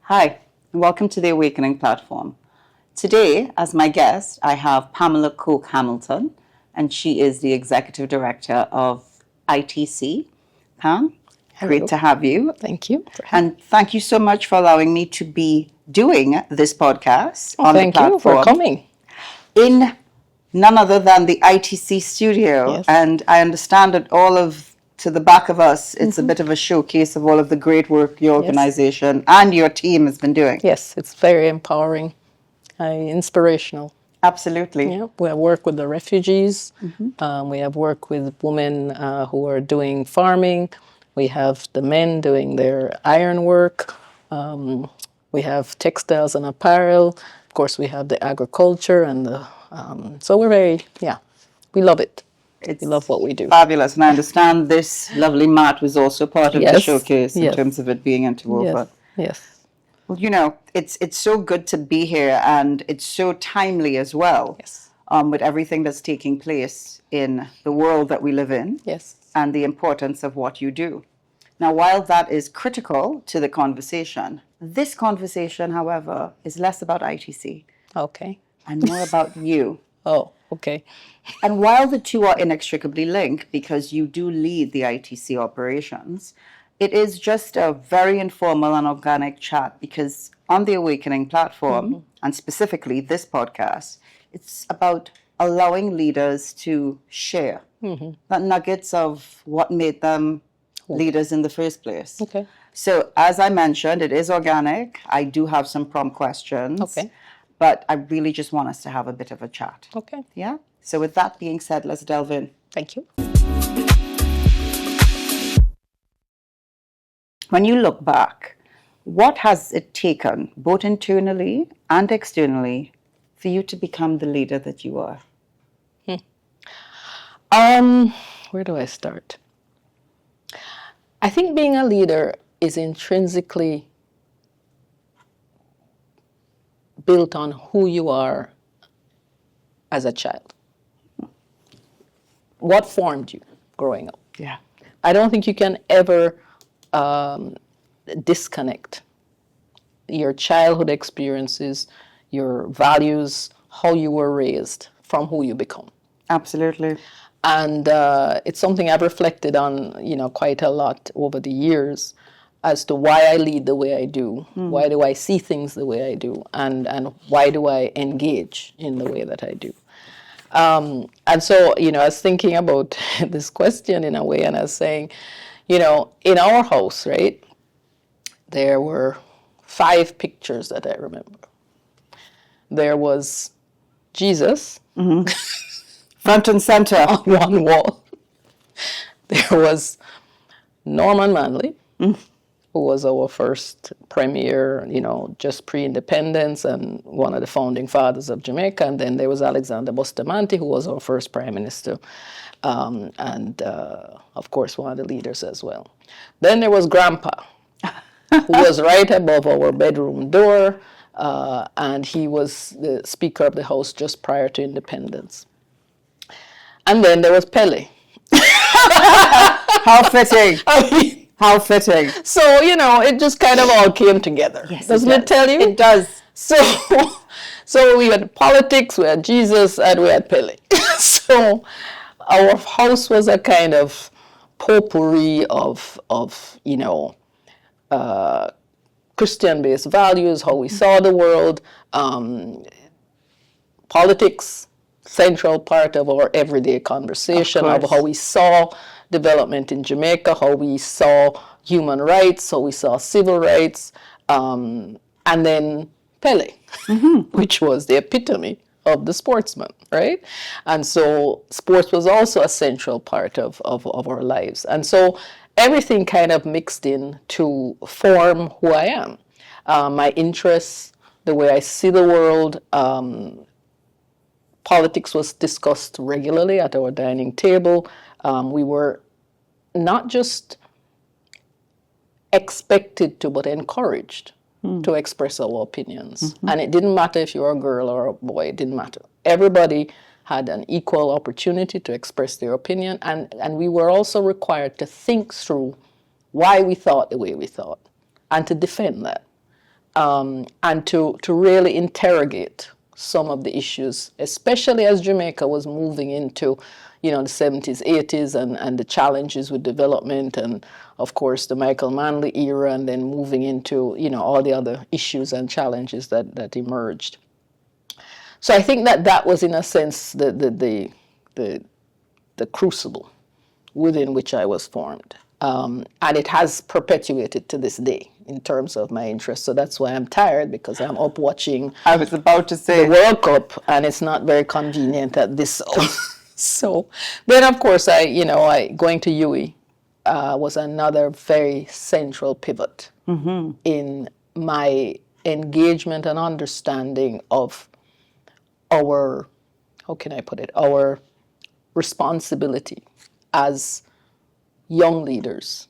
Hi, and welcome to the Awakening platform. Today, as my guest, I have Pamela Coke-Hamilton, and she is the Executive Director of ITC. Pam, Hello. great to have you. Thank you. And thank you so much for allowing me to be doing this podcast on the platform. Thank you for coming. In none other than the ITC studio. Yes. And I understand that to the back of us, it's a bit of a showcase of all of the great work your organization and your team has been doing. Yes, it's very empowering, inspirational. Absolutely. Yeah, we have worked with the refugees. We have worked with women who are doing farming. We have the men doing their iron work. We have textiles and apparel. Of course, we have the agriculture and the. So we're we love it. We love what we do. Fabulous. And I understand this lovely mat was also part of the showcase in terms of it being interwoven. Yes. Well, you know, it's so good to be here, and it's so timely as well. Yes. With everything that's taking place in the world that we live in. Yes. And the importance of what you do. Now, while that is critical to the conversation, this conversation, however, is less about ITC. Okay. And more about you. Oh, okay. And while the two are inextricably linked, because you do lead the ITC operations, it is just a very informal and organic chat, because on the Awakening platform, and specifically this podcast, it's about allowing leaders to share the nuggets of what made them leaders in the first place. Okay. So as I mentioned, it is organic. I do have some prompt questions. Okay. But I really just want us to have a bit of a chat. Okay. Yeah? So with that being said, let's delve in. Thank you. When you look back, what has it taken, both internally and externally, for you to become the leader that you are? Where do I start? I think being a leader is intrinsically built on who you are as a child. What formed you growing up? Yeah. I don't think you can ever disconnect your childhood experiences, your values, how you were raised from who you become. Absolutely. And it's something I've reflected on, quite a lot over the years as to why I lead the way I do, why do I see things the way I do, and why do I engage in the way that I do. And so, I was thinking about this question in a way, and I was saying, in our house, right, there were 5 pictures that I remember. There was Jesus. Front and center. On one wall. There was Norman Manley, who was our first premier, just pre-independence and one of the founding fathers of Jamaica. And then there was Alexander Bustamante, who was our first prime minister. And of course, one of the leaders as well. Then there was Grandpa, who was right above our bedroom door. And he was the Speaker of the House just prior to independence. And then there was Pele. How fitting. How fitting. So, it just kind of all came together. Yes, Doesn't it tell you? It does. So we had politics, we had Jesus, and we had Pele. So our house was a kind of potpourri of Christian-based values, how we saw the world, politics, central part of our everyday conversation of how we saw development in Jamaica, how we saw human rights, how we saw civil rights, and then Pele, which was the epitome of the sportsman, right? And so sports was also a central part of our lives. And so everything kind of mixed in to form who I am. My interests, the way I see the world. Politics was discussed regularly at our dining table. We were not just expected to, but encouraged to express our opinions. And it didn't matter if you were a girl or a boy, it didn't matter. Everybody had an equal opportunity to express their opinion, and we were also required to think through why we thought the way we thought and to defend that. and to really interrogate some of the issues, especially as Jamaica was moving into, the 70s, 80s, and the challenges with development, and of course the Michael Manley era, and then moving into, all the other issues and challenges that emerged. So I think that was, in a sense, the crucible within which I was formed. And it has perpetuated to this day in terms of my interest. So that's why I'm tired, because I'm up watching I was about to say the World Cup, and it's not very convenient at this. So then, of course, going to UWI was another very central pivot in my engagement and understanding of our, how can I put it, our responsibility as young leaders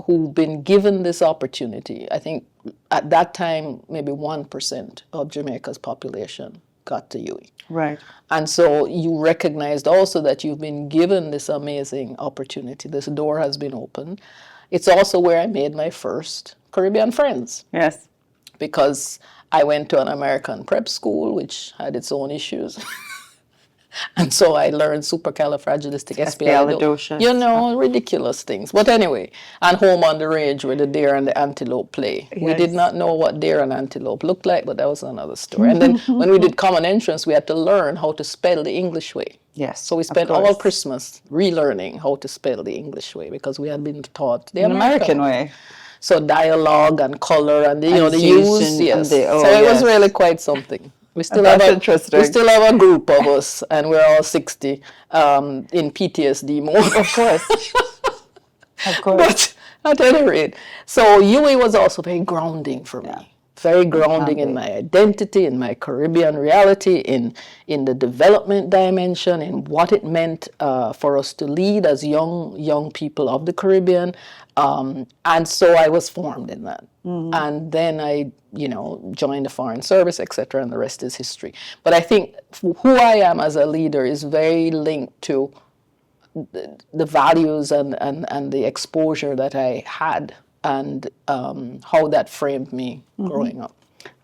who've been given this opportunity. I think at that time, maybe 1% of Jamaica's population got to UWI. right. And so you recognized also that you've been given this amazing opportunity. This door has been opened. It's also where I made my first Caribbean friends, Yes. because I went to an American prep school, which had its own issues. And so I learned supercalifragilisticexpialidocious. Ridiculous things. But anyway, and Home on the Range, where the deer and the antelope play. We did not know what deer and antelope looked like, but that was another story. And then when we did Common Entrance, we had to learn how to spell the English way. Yes. So we spent all Christmas relearning how to spell the English way, because we had been taught the American way. So dialogue and color and the use. Yes. So it was really quite something. We still interesting. We still have a group of us, and we're all 60 in PTSD mode. Of course. Of course. But at any rate, so UWI was also very grounding for me. Very grounding in my identity, in my Caribbean reality, in the development dimension, in what it meant for us to lead as young people of the Caribbean. And so I was formed in that. And then I, joined the Foreign Service, etc., and the rest is history. But I think who I am as a leader is very linked to the values and the exposure that I had, and how that framed me growing up.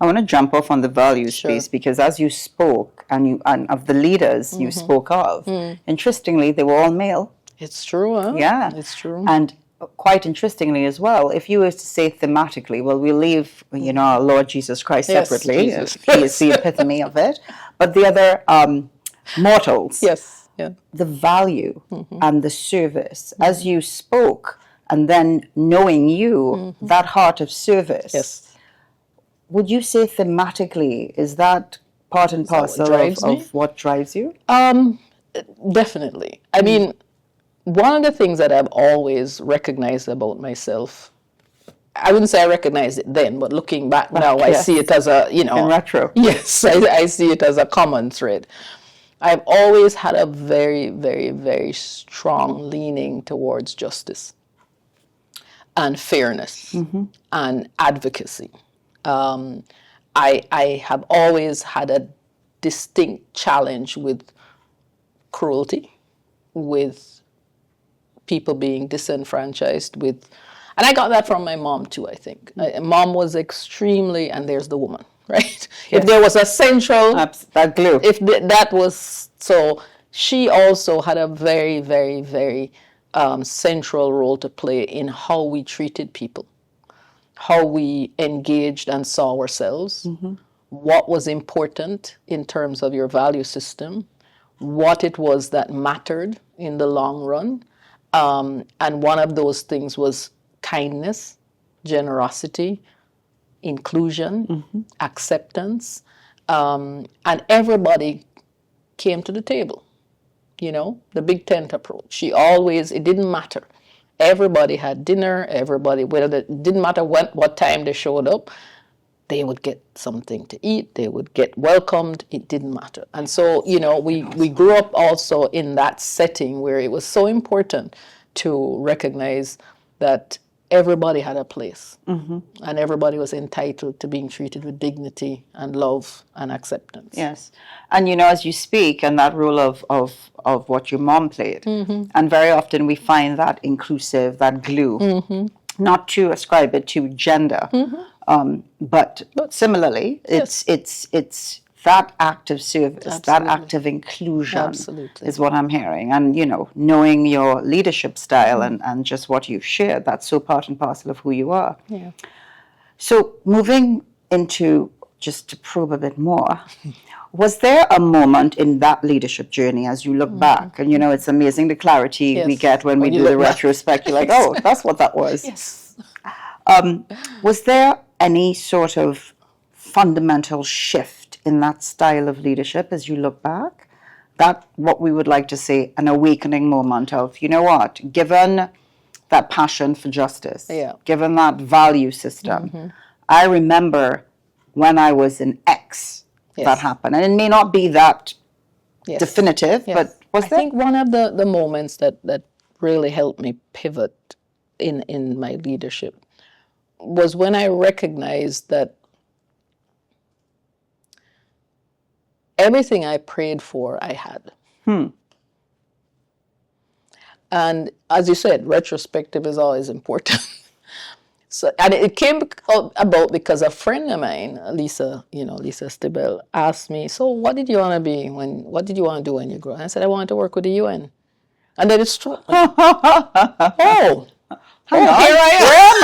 I want to jump off on the values piece, because as you spoke, and of the leaders you spoke of, interestingly, they were all male. It's true, huh? Yeah. It's true. And quite interestingly as well, if you were to say thematically, well, we leave, our Lord Jesus Christ separately. Jesus. He is the epitome of it. But the other mortals, Yes. Yeah. the value and the service, as you spoke, and then knowing you, that heart of service. Yes. Would you say thematically, is that part and parcel of what drives you? Definitely. I mean, one of the things that I've always recognized about myself, I wouldn't say I recognized it then, but looking back now, I see it as a, in retro. Yes, I see it as a common thread. I've always had a very, very, very strong leaning towards justice and fairness and advocacy. I have always had a distinct challenge with cruelty, with people being disenfranchised, and I got that from my mom too, I think. Mom was extremely, and there's the woman, right? Yes. If there was a central, that glue. If that was, so she also had a very, very, very central role to play in how we treated people, how we engaged and saw ourselves, what was important in terms of your value system, what it was that mattered in the long run. And one of those things was kindness, generosity, inclusion, acceptance, and everybody came to the table. The big tent approach. It didn't matter. Everybody had dinner, it didn't matter what time they showed up, they would get something to eat, they would get welcomed, it didn't matter. And so, we grew up also in that setting where it was so important to recognize that everybody had a place, and everybody was entitled to being treated with dignity and love and acceptance. Yes. And as you speak, and that role of what your mom played, and very often we find that inclusive, that glue, not to ascribe it to gender, But similarly, it's that active service, that Absolutely. active inclusion Absolutely. is what I'm hearing. And, knowing your leadership style and just what you've shared, that's so part and parcel of who you are. Yeah. So moving into, just to probe a bit more, was there a moment in that leadership journey as you look back? And, it's amazing the clarity we Yes. get when we When you do the look back. retrospect. You're like, oh, that's what that was. Yes. Was there any sort of fundamental shift in that style of leadership as you look back? That, what we would like to say, an awakening moment of, given that passion for justice, given that value system, I remember when I was in X, that happened. And it may not be that definitive, but was there? I think one of the moments that really helped me pivot in my leadership was when I recognized that everything I prayed for, I had. And as you said, retrospective is always important. So, and it came about because a friend of mine, Lisa Stibel, asked me, so what did you want to be what did you want to do when you grow up? And I said, I wanted to work with the UN. And then it struck me. Oh, Hang on, here I am. Where am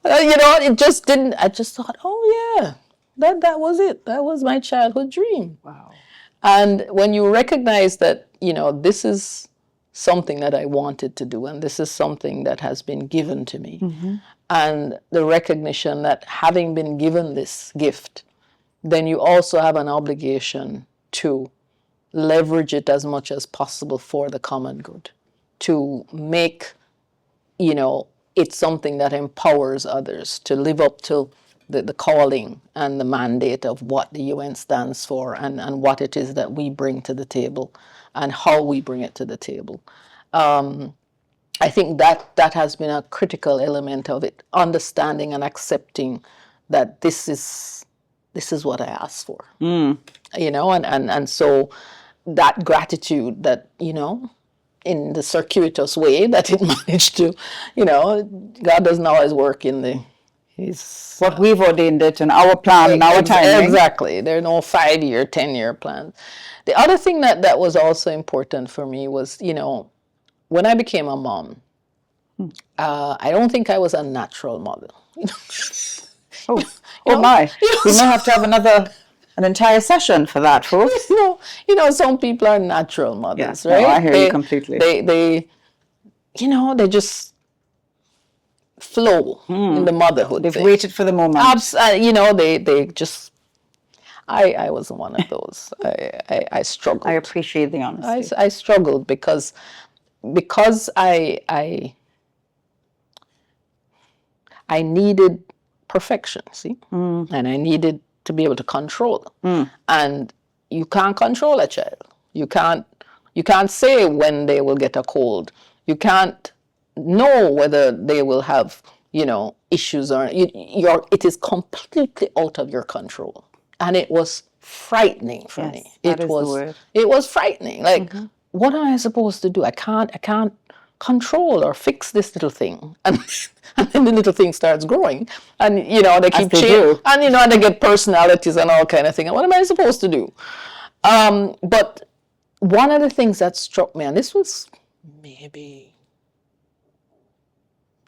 I? It just didn't, I just thought, oh yeah, that was it. That was my childhood dream. Wow. And when you recognize that, this is something that I wanted to do, and this is something that has been given to me, and the recognition that having been given this gift, then you also have an obligation to leverage it as much as possible for the common good, to make, it's something that empowers others to live up to the calling and the mandate of what the UN stands for, and what it is that we bring to the table and how we bring it to the table. I think that has been a critical element of it, understanding and accepting that this is what I asked for. And so that gratitude that, in the circuitous way that it managed to, God doesn't always work in what we've ordained it in our plan and our timing. Exactly. There are no 5-year, 10-year plans. The other thing that was also important for me was, when I became a mom, I don't think I was a natural mother. My. We may have to have an entire session for that, folks. Some people are natural mothers, right? No, I hear you completely. They just flow in the motherhood. They've waited for the moment. They just. I wasn't one of those. I struggled. I appreciate the honesty. I struggled because I needed perfection, see, and I needed to be able to control them. And you can't control a child. You can't say when they will get a cold. You can't know whether they will have, issues or it is completely out of your control. And it was frightening for me. It was frightening. Like, what am I supposed to do? I can't control or fix this little thing. And then the little thing starts growing. And, they keep changing. And, they get personalities and all kind of thing. And what am I supposed to do? But one of the things that struck me, and this was maybe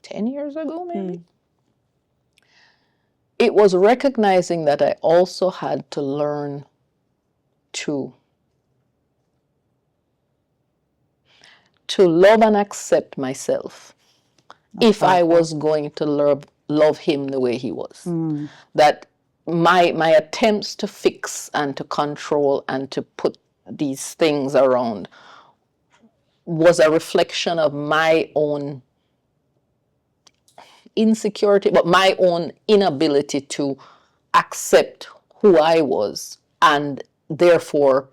10 years ago, maybe. It was recognizing that I also had to learn to love and accept myself if I was going to love him the way he was. That my attempts to fix and to control and to put these things around was a reflection of my own insecurity, but my own inability to accept who I was and therefore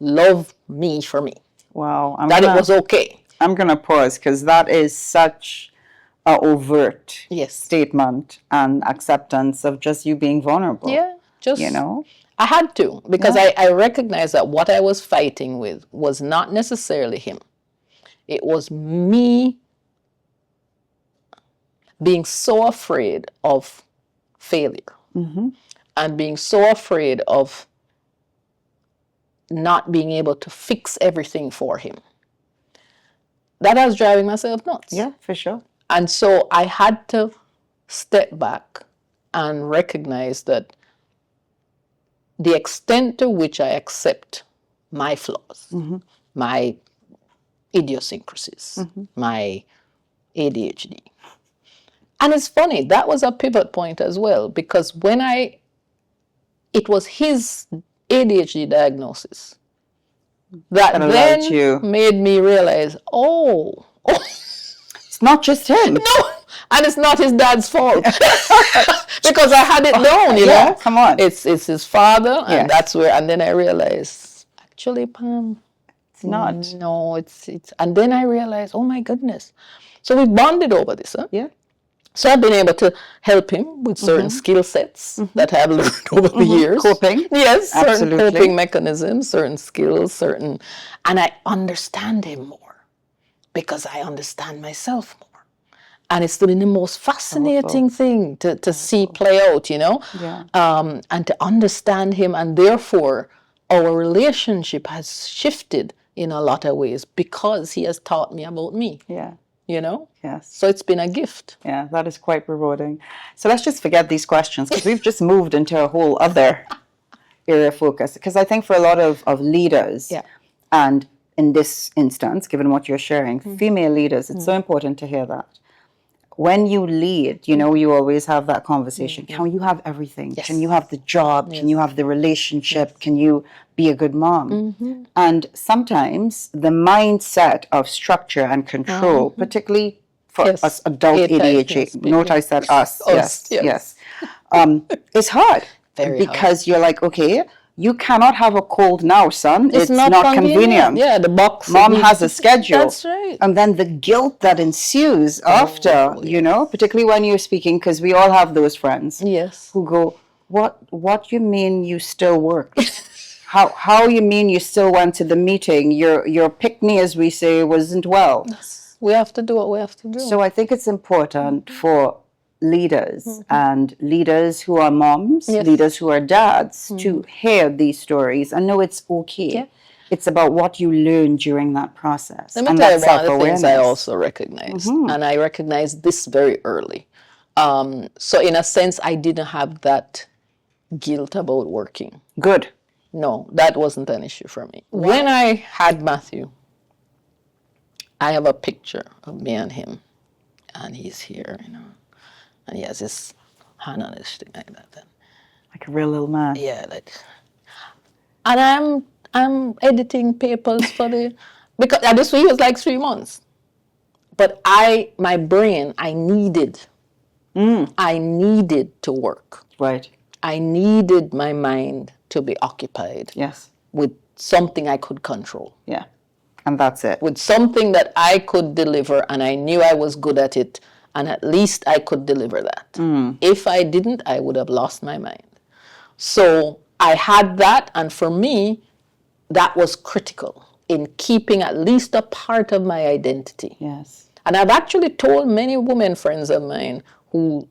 love me for me. Wow. It was okay. I'm going to pause because that is such an overt statement and acceptance of just you being vulnerable. Yeah, I had to, because I recognized that what I was fighting with was not necessarily him. It was me being so afraid of failure and being so afraid of not being able to fix everything for him. That I was driving myself nuts. Yeah, for sure. And so I had to step back and recognize that the extent to which I accept my flaws, my idiosyncrasies, my ADHD. And it's funny, that was a pivot point as well, because when it was his ADHD diagnosis that then made me realize, it's not just him. No, and it's not his dad's fault. Because I had it known, you know. Come on. It's his father, and that's where, and then I realized, actually, Pam, it's not. No, it's, and then I realized, oh my goodness. So we bonded over this, huh? Yeah. So I've been able to help him with certain skill sets that I've learned over the years. Coping. Yes, Absolutely. certain coping mechanisms, certain skills, and I understand him more because I understand myself more. And it's been the most fascinating thing to see play out, you know, and to understand him. And therefore, our relationship has shifted in a lot of ways because he has taught me about me. Yeah. You know? Yes. So it's been a gift. Yeah, that is quite rewarding. So let's just forget these questions because we've just moved into a whole other area of focus. Because I think for a lot of leaders, and in this instance, given what you're sharing, female leaders, it's so important to hear that. When you lead, you know, you always have that conversation. Can you have everything? Yes. Can you have the job? Yes. Can you have the relationship? Yes. Can you be a good mom? And sometimes the mindset of structure and control, particularly for us adult ADHD, note I said us, yes. It's hard. Because you're like, okay, you cannot have a cold now, son. It's not convenient. Yeah, the box. Mom has a schedule. That's right. And then the guilt that ensues after, you know, particularly when you're speaking, because we all have those friends. Yes. Who go, what you mean you still work? How you mean you still went to the meeting? Your pick-me, as we say, wasn't well. Yes. We have to do what we have to do. So I think it's important for leaders and leaders who are moms, leaders who are dads, to hear these stories and know it's okay. Yeah. It's about what you learn during that process. Let me tell you one of the things I also recognize, and I recognize this very early. So in a sense, I didn't have that guilt about working. Good. No, that wasn't an issue for me. Wow. When I had Matthew, I have a picture of me and him, and he's here, you know. And he has his hand on his thing like that. And like a real little man. Yeah, like. And I'm editing papers for because this week was like 3 months. But my brain, I needed to work. Right. I needed my mind to be occupied. Yes. With something I could control. Yeah. And that's it. With something that I could deliver, and I knew I was good at it. And at least I could deliver that. If I didn't, I would have lost my mind. So I had that, and for me, that was critical in keeping at least a part of my identity. Yes. And I've actually told many women friends of mine who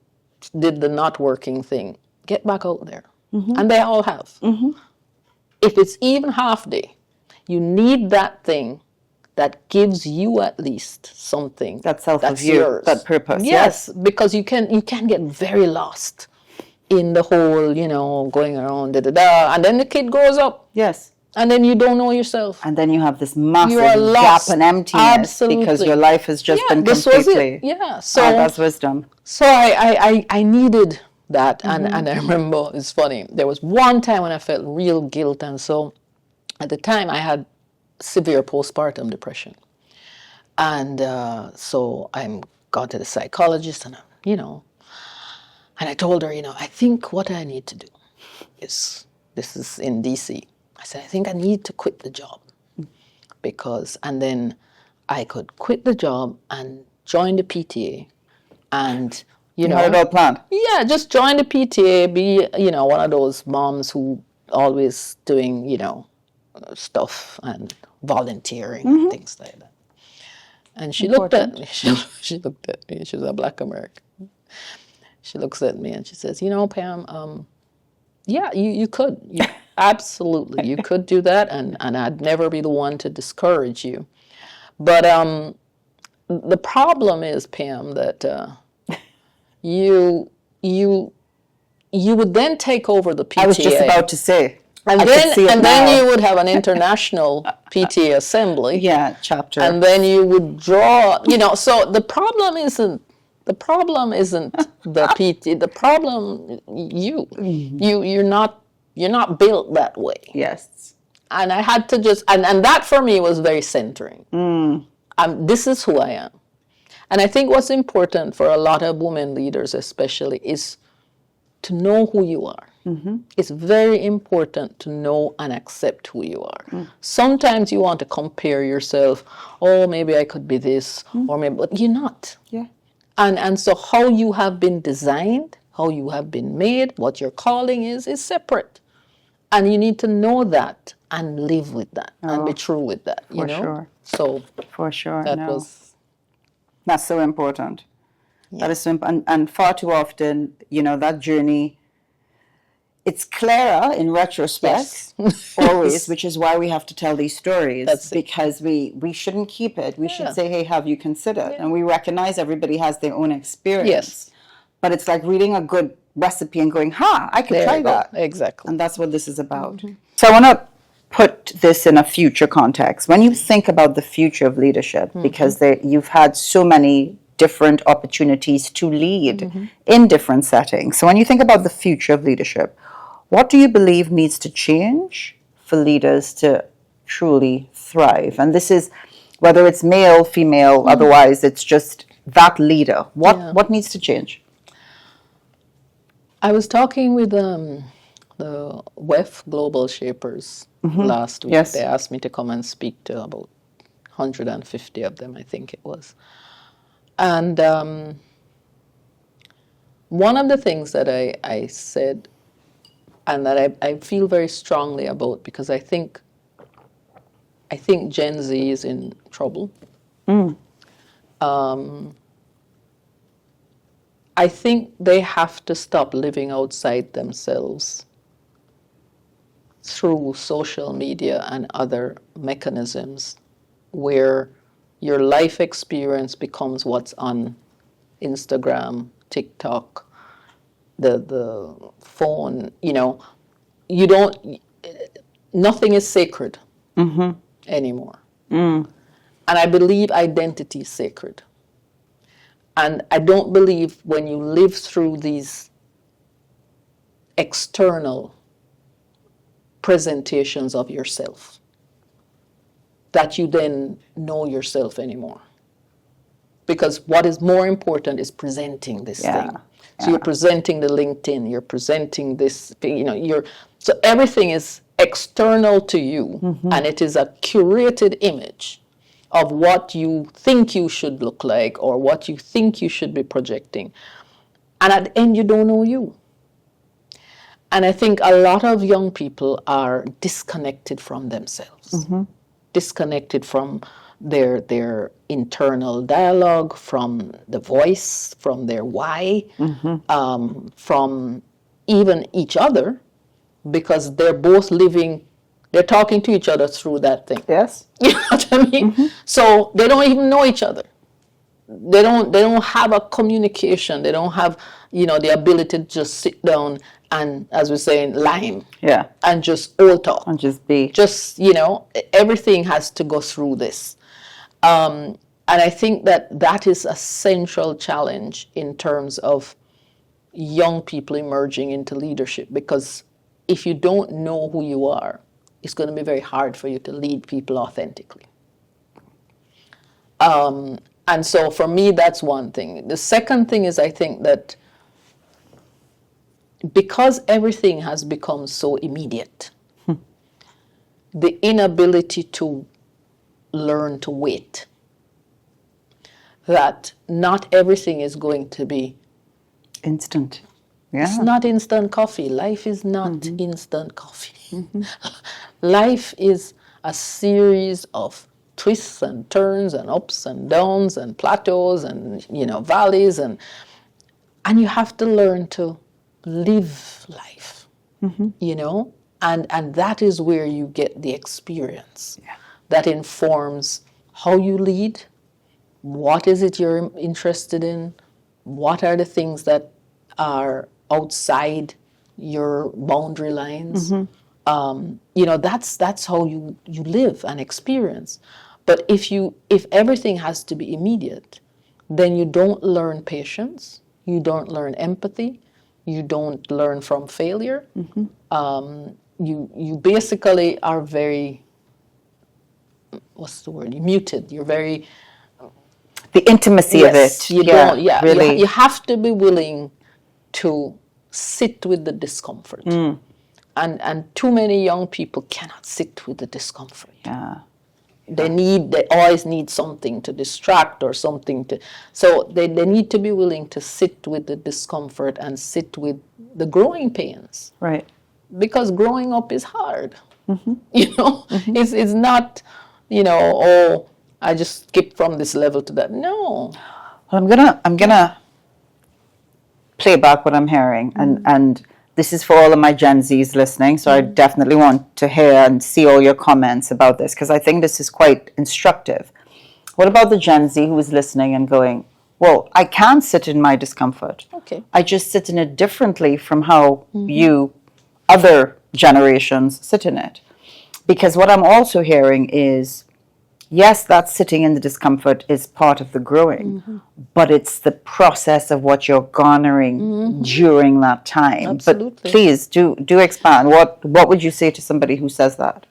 did the not working thing, get back out there. And they all have. If it's even half day, you need that thing that gives you at least something that self that's of you, yours. That purpose. Yes, because you can get very lost in the whole, you know, going around and then the kid grows up. Yes. And then you don't know yourself. And then you have this massive gap and emptiness because your life has just been completely. So that's wisdom. So I needed that, and I remember it's funny. There was one time when I felt real guilt, and so at the time I had severe postpartum depression. And so I got to the psychologist, and, you know, and I told her, you know, I think what I need to do is, this is in D.C., I said, I think I need to quit the job and then I could quit the job and join the PTA and, you know. How about planned? Yeah, just join the PTA, be, you know, one of those moms who always doing, you know, stuff and volunteering and things like that. And she looked at me. She looked at me. She was a Black American. She looks at me and she says, Pam, yeah, you could. Absolutely, you could do that, and I'd never be the one to discourage you. But the problem is, Pam, that you would then take over the PTA. I was just about to say. And then you would have an international PTA assembly. Yeah, chapter. And then you would draw, so the problem isn't the PT. The problem you're not built that way. Yes. And I had to just and that for me was very centering. This is who I am. And I think what's important for a lot of women leaders especially is to know who you are. Mm-hmm. It's very important to know and accept who you are. Sometimes you want to compare yourself, maybe I could be this, or maybe, but you're not. Yeah. And so how you have been designed, how you have been made, what your calling is separate. And you need to know that and live with that and be true with that, For sure. So for sure. That's so important. Yeah. That is so important. And far too often, that journey, it's clearer in retrospect, always, which is why we have to tell these stories. Because we shouldn't keep it. We should say, hey, have you considered? And we recognize everybody has their own experience. Yes. But it's like reading a good recipe and going, I could try that. Exactly. And that's what this is about. Mm-hmm. So I want to put this in a future context. When you think about the future of leadership, because you've had so many different opportunities to lead in different settings. So when you think about the future of leadership, what do you believe needs to change for leaders to truly thrive? And this is whether it's male, female, otherwise it's just that leader. What needs to change? I was talking with the WEF Global Shapers last week. Yes. They asked me to come and speak to about 150 of them, I think it was. And one of the things that I said and that I feel very strongly about, because I think Gen Z is in trouble. I think they have to stop living outside themselves through social media and other mechanisms where your life experience becomes what's on Instagram, TikTok, the phone. Nothing is sacred anymore. And I believe identity is sacred. And I don't believe when you live through these external presentations of yourself that you then know yourself anymore. Because what is more important is presenting this thing. So you're presenting the LinkedIn, you're presenting this, so everything is external to you, and it is a curated image of what you think you should look like or what you think you should be projecting. And at the end, you don't know you. And I think a lot of young people are disconnected from themselves, disconnected from their internal dialogue, from the voice, from their why, from even each other, because they're both they're talking to each other through that thing. Yes. You know what I mean? So they don't even know each other. They don't have a communication. They don't have, the ability to just sit down and, as we're saying, lime. Yeah. And just all talk. And just be. Just, everything has to go through this. And I think that is a central challenge in terms of young people emerging into leadership, because if you don't know who you are, it's going to be very hard for you to lead people authentically. And so for me, that's one thing. The second thing is, I think that because everything has become so immediate, the inability to learn to wait, that not everything is going to be instant. Yeah. It's not instant coffee. Life is not instant coffee. Life is a series of twists and turns and ups and downs and plateaus and, valleys. And you have to learn to live life, you know? And that is where you get the experience that informs how you lead, what is it you're interested in, what are the things that are outside your boundary lines. You know, that's how you live and experience. But if everything has to be immediate, then you don't learn patience, you don't learn empathy, you don't learn from failure. You basically are very, what's the word? You're muted. You're very, The intimacy of it. you don't. Yeah, really. you have to be willing to sit with the discomfort. And too many young people cannot sit with the discomfort. Yeah. They always need something to distract or something to, so they need to be willing to sit with the discomfort and sit with the growing pains. Right. Because growing up is hard. You know, it's not, you know, oh, I just skipped from this level to that. No. Well, I'm gonna play back what I'm hearing, and this is for all of my Gen Zs listening. So I definitely want to hear and see all your comments about this, because I think this is quite instructive. What about the Gen Z who is listening and going, well, I can sit in my discomfort. Okay. I just sit in it differently from how you, other generations, sit in it. Because what I'm also hearing is, yes, that sitting in the discomfort is part of the growing, but it's the process of what you're garnering during that time. Absolutely. But please do expand. What would you say to somebody who says that?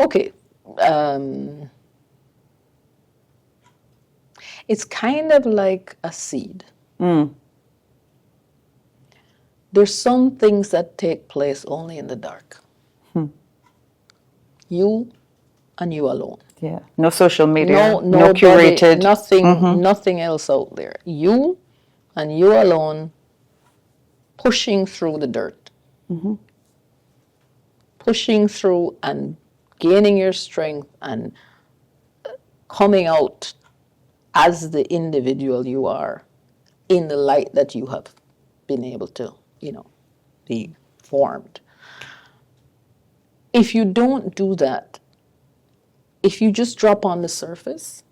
Okay. It's kind of like a seed. There's some things that take place only in the dark. You and you alone. Yeah. No social media. No nobody, curated. nothing else out there. You and you alone, pushing through the dirt. Pushing through and gaining your strength and coming out as the individual you are in the light that you have been able to, you know, be formed. If you don't do that, if you just drop on the surface,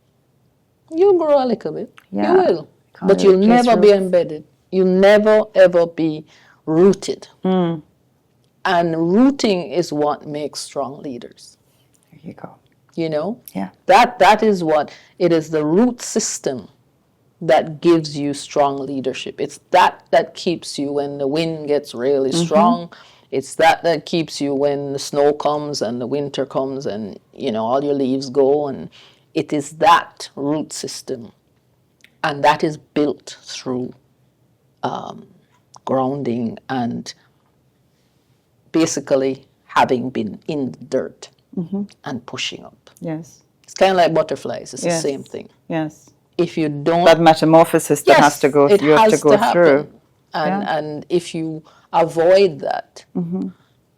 you'll grow a little bit. Yeah. You will. But you'll never be embedded. You'll never, ever be rooted. And rooting is what makes strong leaders. There you go. You know? Yeah. That is what, it is the root system that gives you strong leadership. It's that keeps you when the wind gets really strong. It's that keeps you when the snow comes and the winter comes and, you know, all your leaves go. And it is that root system. And that is built through grounding and basically having been in the dirt and pushing up. Yes. It's kind of like butterflies. It's Yes. the same thing. Yes. If you don't... That metamorphosis that has to go, you have to go through. And if you avoid that, and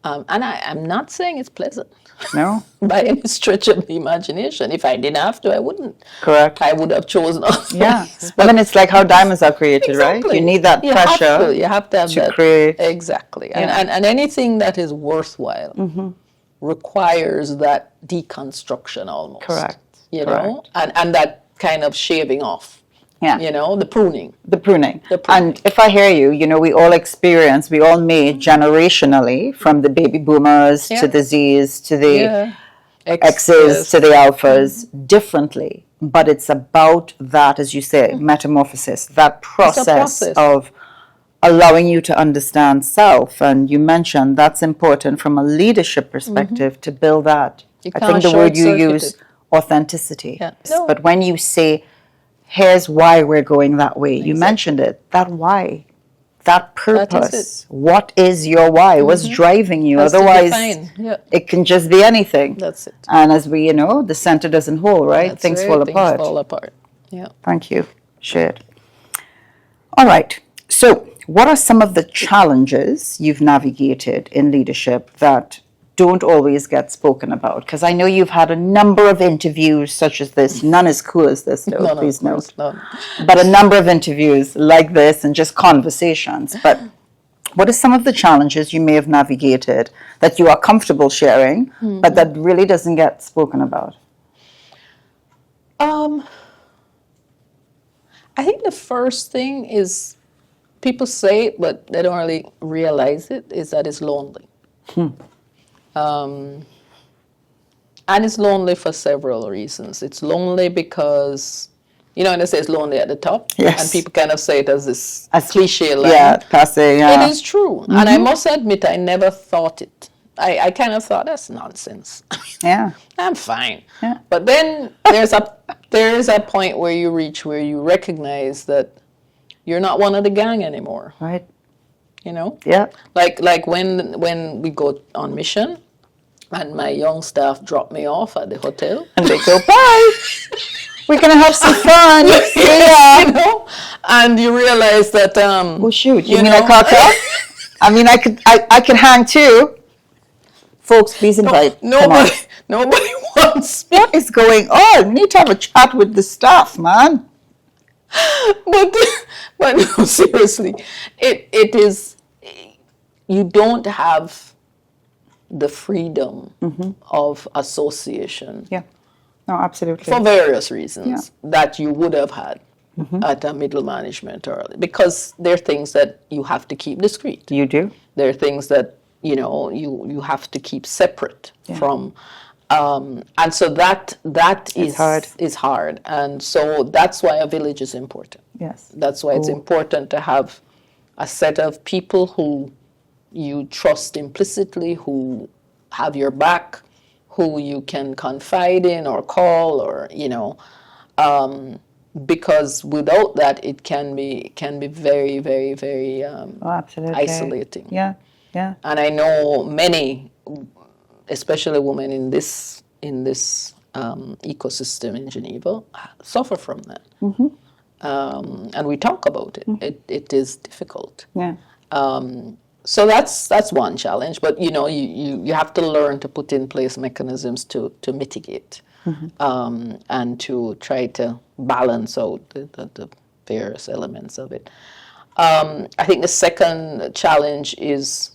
I'm not saying it's pleasant. No. By any stretch of the imagination. If I didn't have to, I wouldn't. Correct. I would have chosen otherwise. Yeah. I mean, it's like how diamonds are created, right? You need that pressure. You have to have that. Create. Exactly. And anything that is worthwhile requires that deconstruction almost. Correct. You know? And that kind of shaving off. Yeah. You know, the pruning. The pruning. And if I hear you, you know, we all made generationally, from the baby boomers to the Zs to the X's to the alphas, differently. But it's about that, as you say, metamorphosis, that process of allowing you to understand self. And you mentioned that's important from a leadership perspective to build that. I think the word you use, authenticity. Yeah. But when you say, here's why we're going that way. You mentioned it. That why. That purpose. What is your why? What's driving you? Otherwise, it can just be anything. That's it. And as we, you know, the center doesn't hold, right? That's Things right. fall apart. Things fall apart. Yeah. Thank you. Shared. All right. So what are some of the challenges you've navigated in leadership that don't always get spoken about? Because I know you've had a number of interviews such as this, none as cool as this, though, No, please of course, note. no. But a number of interviews like this and just conversations. But what are some of the challenges you may have navigated that you are comfortable sharing, but that really doesn't get spoken about? I think the first thing is, people say it, but they don't really realize it, is that it's lonely. And it's lonely for several reasons. It's lonely because, you know, and they say it's lonely at the top. Yes. And people kind of say it as this cliche line. Yeah, passe, yeah. It is true. And I must admit, I never thought it. I kind of thought, that's nonsense. Yeah. I'm fine. Yeah. But then there is a point where you reach where you recognize that you're not one of the gang anymore. Right. You know? Yeah. Like when we go on mission and my young staff drop me off at the hotel. And they go, bye. We're going to have some fun. Yeah. You know? And you realize that Oh shoot, you mean know? I cock up? I mean I could hang too. Folks, please invite. nobody wants me. What is going on? We need to have a chat with the staff, man. But no, seriously, it is, you don't have the freedom of association Yeah. No, absolutely. for various reasons that you would have had at a middle management early, because there are things that you have to keep discreet. You do? There are things that, you know, you have to keep separate from. And so that is hard. And so that's why a village is important. Yes. That's why it's important to have a set of people who you trust implicitly, who have your back, who you can confide in or call, or, you know, because without that it can be very, very, very absolutely. isolating. Yeah. Yeah. And I know many, especially women in this ecosystem in Geneva, suffer from that. And we talk about it. It is difficult. Yeah. So that's one challenge. But you know, you have to learn to put in place mechanisms to mitigate and to try to balance out the various elements of it. I think the second challenge is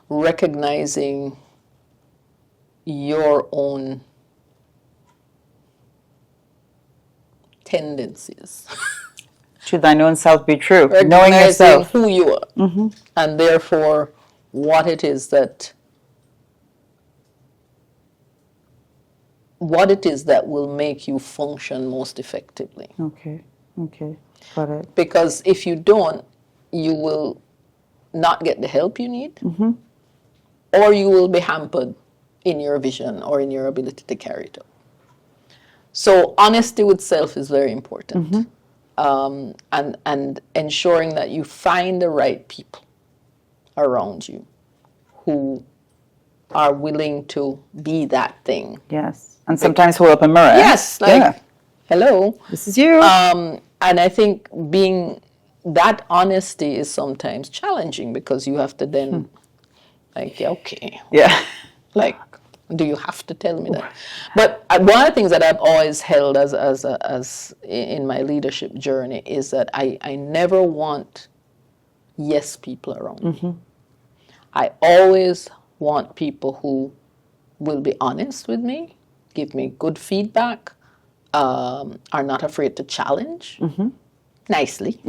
recognizing your own tendencies. To thine own self be true. Knowing Recognizing yourself. who you are, and therefore what it is that will make you function most effectively. Okay. Okay. Got it. Because if you don't, you will not get the help you need, or you will be hampered in your vision or in your ability to carry it out. So honesty with self is very important, and ensuring that you find the right people around you who are willing to be that thing. Yes. And sometimes hold up a mirror. Yes, like, hello. This is you. And I think that honesty is sometimes challenging, because you have to then, like, okay, Yeah. like, do you have to tell me that? But one of the things that I've always held as in my leadership journey is that I never want yes people around me. I always want people who will be honest with me, give me good feedback, are not afraid to challenge nicely.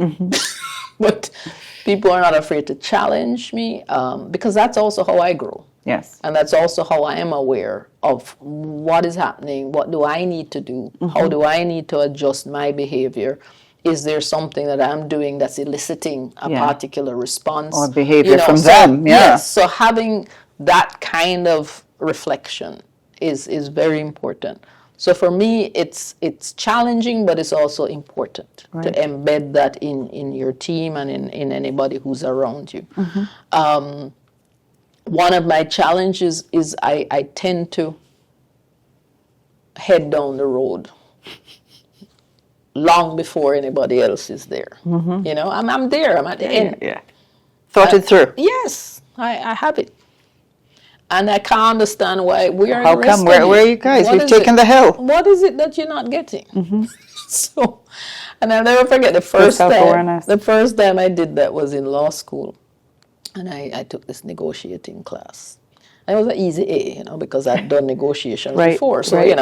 But people are not afraid to challenge me, because that's also how I grow. Yes. And that's also how I am aware of what is happening, what do I need to do, how do I need to adjust my behavior. Is there something that I'm doing that's eliciting a particular response? Or behavior from them, Yes, so having that kind of reflection is very important. So for me, it's challenging, but it's also important to embed that in your team and in anybody who's around you. One of my challenges is I tend to head down the road long before anybody else is there. You know, I'm there, I'm at the end. Yeah. Thought it through. Yes, I have it. And I can't understand why. Where are How the rest come? of Where are you guys? What We've is taken it? the hill. What is it that you're not getting? So, and I'll never forget the Good self-awareness. The first time I did that was in law school, and I took this negotiating class. And it was an easy A, because I'd done negotiations Right, before. So right.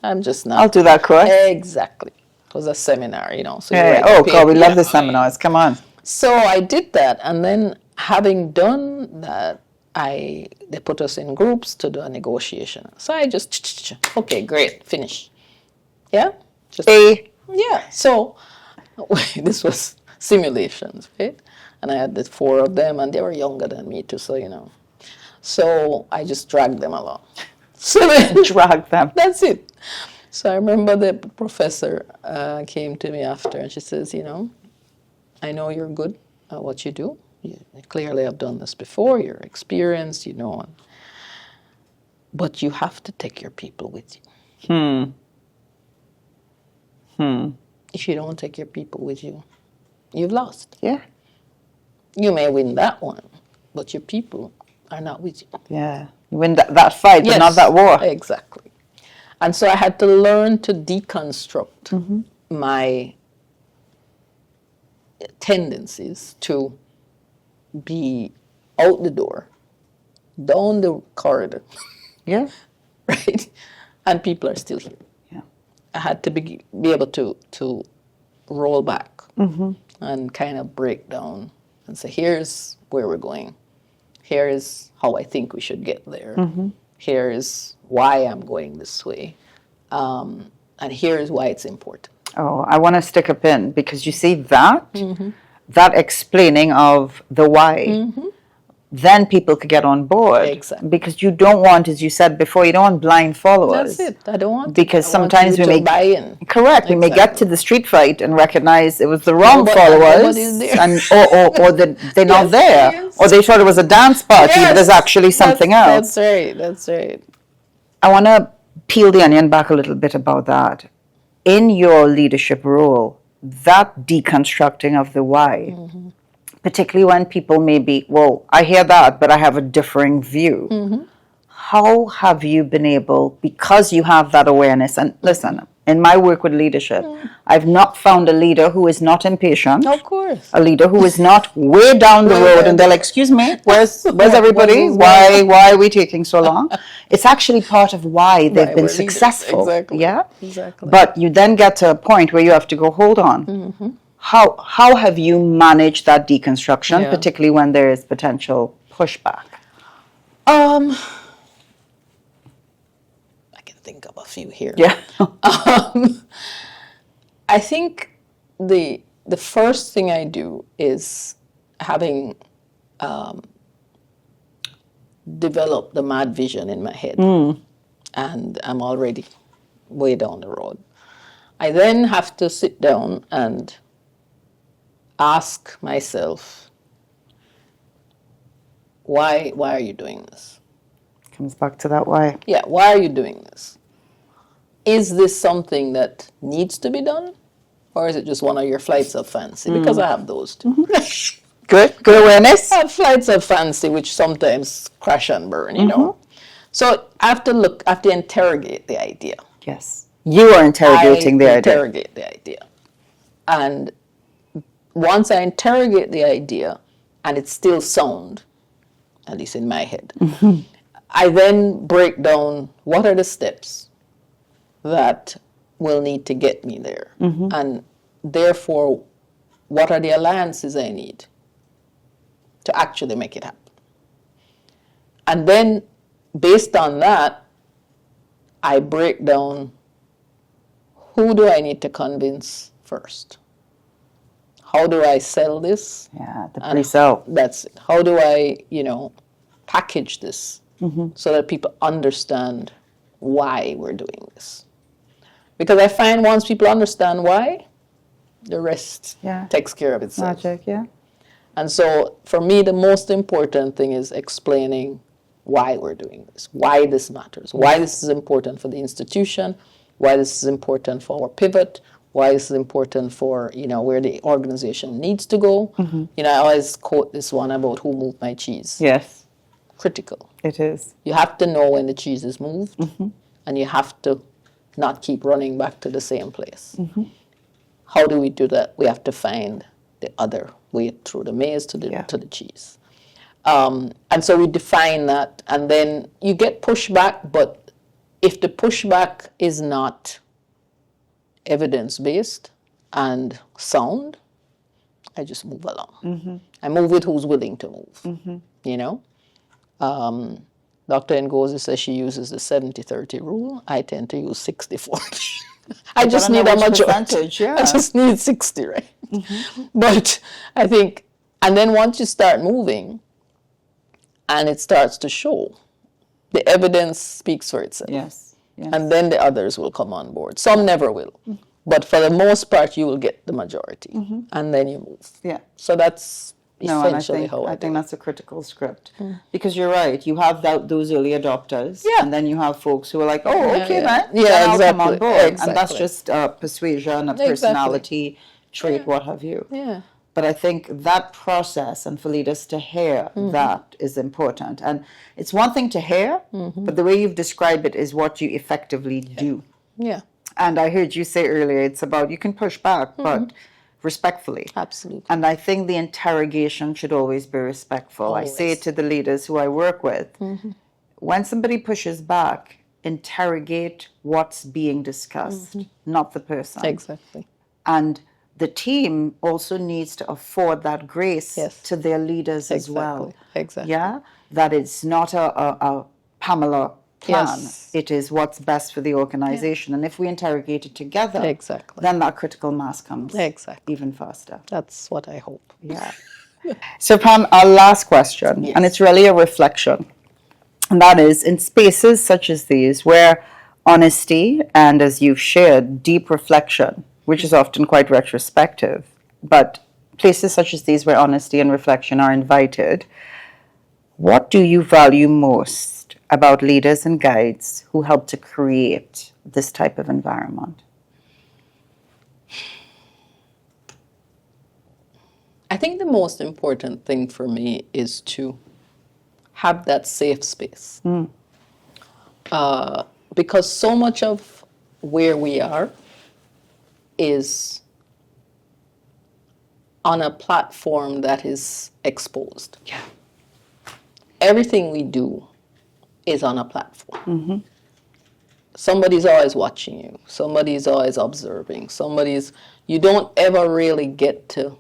I'm just not. I'll do that course. Exactly. It was a seminar, so you Yeah. write Oh, a God, we paper, love the seminars. Come on. So I did that, and then having done that, they put us in groups to do a negotiation. So I just, okay, great, finish. Yeah? Just, yeah. So this was simulations, right? And I had the 4 of them, and they were younger than me too, so. So I just dragged them along. So then, Drag them. that's it. So I remember the professor came to me after, and she says, I know you're good at what you do. You clearly have done this before. You're experienced, but you have to take your people with you. If you don't take your people with you, you've lost. Yeah. You may win that one, but your people are not with you. Yeah. You win that fight, Yes, but not that war. Exactly. And so I had to learn to deconstruct my tendencies to be out the door, down the corridor, Yeah. right? And people are still here. Yeah. I had to be able to roll back and kind of break down and say, here's where we're going. Here is how I think we should get there. Here is why I'm going this way. And here is why it's important. Oh, I want to stick a pin because you see that explaining of the why, then people could get on board. Exactly. Because you don't want, as you said before, you don't want blind followers. That's it. I don't want Because I want sometimes you we to may buy in. Correct. We may get to the street fight and recognize it was the wrong followers, nobody's there. and or they're not Yes, there, yes. or they thought it was a dance party, but there's actually something else. That's right. That's right. I want to peel the onion back a little bit about that. In your leadership role, that deconstructing of the why, particularly when people may be, well, I hear that, but I have a differing view. How have you been able, because you have that awareness, and listen, in my work with leadership, I've not found a leader who is not impatient. Of course. A leader who is not way down the road and they're like, excuse me, where's everybody? Why are we taking so long? It's actually part of why they've been successful. Exactly. Yeah? Exactly. But you then get to a point where you have to go, hold on. How have you managed that deconstruction, particularly when there is potential pushback? I can think of a few here. Yeah. I think the first thing I do is having developed the mad vision in my head, and I'm already way down the road. I then have to sit down and ask myself, why are you doing this? Comes back to that why. Yeah, why are you doing this? Is this something that needs to be done? Or is it just one of your flights of fancy? Because I have those too. Good awareness. I have flights of fancy which sometimes crash and burn, So I have to interrogate the idea. Yes. You are interrogating the idea. Interrogate the idea. And once I interrogate the idea and it's still sound, at least in my head, I then break down what are the steps that will need to get me there. And therefore, what are the alliances I need to actually make it happen? And then, based on that, I break down who do I need to convince first? How do I sell this? Yeah, the pre-sell. That's it. How do I, package this so that people understand why we're doing this? Because I find once people understand why, the rest takes care of itself. Magic, yeah. And so for me, the most important thing is explaining why we're doing this, why this matters, why this is important for the institution, why this is important for our pivot, why this is important for, where the organization needs to go. I always quote this one about who moved my cheese. Yes. critical. It is. You have to know when the cheese is moved, and you have to not keep running back to the same place. How do we do that? We have to find the other way through the maze to the cheese. And so we define that, and then you get pushback, but if the pushback is not evidence-based and sound, I just move along. I move with who's willing to move, you know? Dr. Ngozi says she uses the 70-30 rule. I tend to use 60-40. I just need a majority. Yeah. I just need 60, right? But I think, and then once you start moving, and it starts to show, the evidence speaks for itself. Yes. And then the others will come on board. Some never will. But for the most part, you will get the majority. And then you move. Yeah. So that's No, and essentially how I I think do it. that's a critical script. Because you're right. You have those early adopters. Yeah. And then you have folks who are like, oh, okay, man. Yeah, then I'll come on exactly, board. exactly. And that's just persuasion, a personality trait, what have you. Yeah. But I think that process, and for leaders to hear that, is important. And it's one thing to hear, but the way you've described it is what you effectively do. Yeah. And I heard you say earlier, it's about you can push back, but respectfully. Absolutely. And I think the interrogation should always be respectful. I say it to the leaders who I work with. When somebody pushes back, interrogate what's being discussed, not the person. Exactly. And the team also needs to afford that grace to their leaders as well. Exactly. Yeah? That it's not a Pamela plan. Yes. It is what's best for the organization. And if we interrogate it together, then that critical mass comes even faster. That's what I hope. Yeah. So Pam, our last question, and it's really a reflection. And that is, in spaces such as these, where honesty and, as you've shared, deep reflection, which is often quite retrospective, but places such as these where honesty and reflection are invited, what do you value most about leaders and guides who help to create this type of environment? I think the most important thing for me is to have that safe space. Because so much of where we are is on a platform that is exposed. Yeah. Everything we do is on a platform. Somebody's always watching you. Somebody's always observing. You don't ever really get to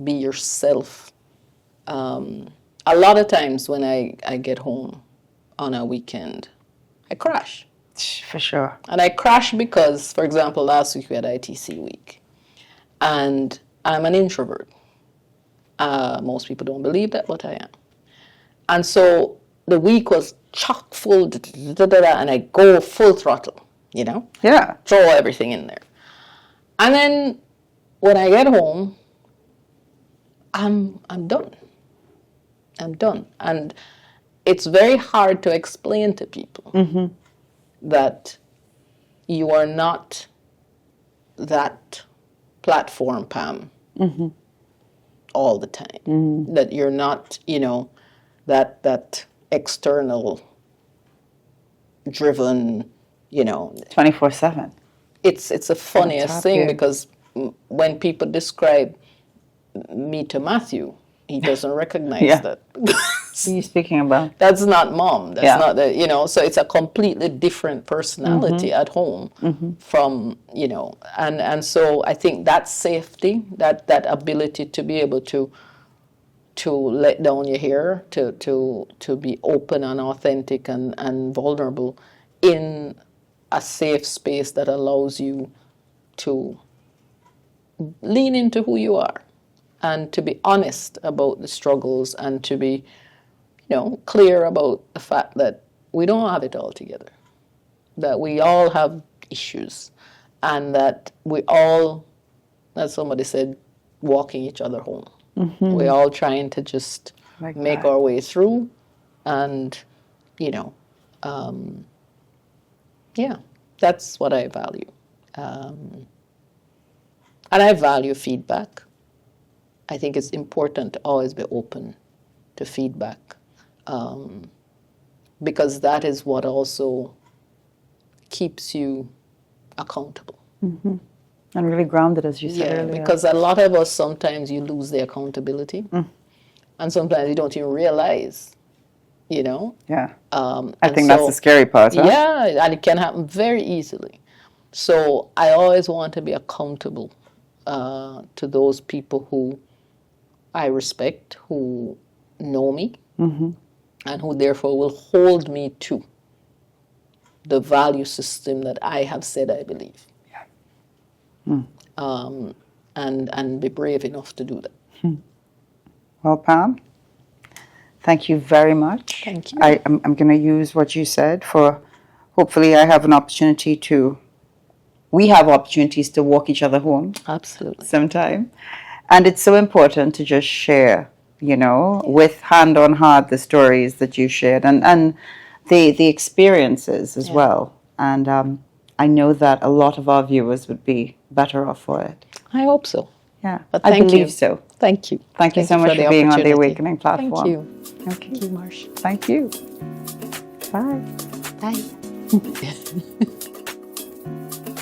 be yourself. A lot of times when I get home on a weekend, I crash. For sure. And I crash because, for example, last week we had ITC week. And I'm an introvert. Most people don't believe that, but I am. And so the week was chock full, and I go full throttle, you know? Yeah. Throw everything in there. And then when I get home, I'm done. I'm done. And it's very hard to explain to people that you are not that platform, Pam, all the time. That you're not, you know, that external driven, you know. 24/7. It's the funniest thing because when people describe me to Matthew, he doesn't recognize that. What are you speaking about? That's not mom. That's not the, you know, so it's a completely different personality at home from, you know, and so I think that safety, that ability to be able to let down your hair, to be open and authentic and vulnerable in a safe space that allows you to lean into who you are and to be honest about the struggles and to be, you know, clear about the fact that we don't have it all together, that we all have issues, and that we all, as somebody said, walking each other home. We're all trying to just make our way through, and, you know, yeah, that's what I value. And I value feedback. I think it's important to always be open to feedback. because that is what also keeps you accountable. And really grounded, as you said Yeah, earlier. because a lot of us, sometimes you lose the accountability, and sometimes you don't even realize, you know. Yeah. I And think that's so- the scary part, huh? Yeah, and it can happen very easily. So I always want to be accountable to those people who I respect, who know me, and who therefore will hold me to the value system that I have said I believe. And be brave enough to do that. Well, Pam, thank you very much. Thank you. I'm going to use what you said for, hopefully I have an opportunity to, we have opportunities to walk each other home Absolutely. sometime. And it's so important to just share, you know, with hand on heart the stories that you shared and the experiences as well. And I know that a lot of our viewers would be better off for it. I hope so. Yeah, But I thank believe you. so. Thank you. Thank you so much for being on the opportunity. Awakening platform. Thank you. Okay. Thank you, Marsha. Thank you. Bye. Bye.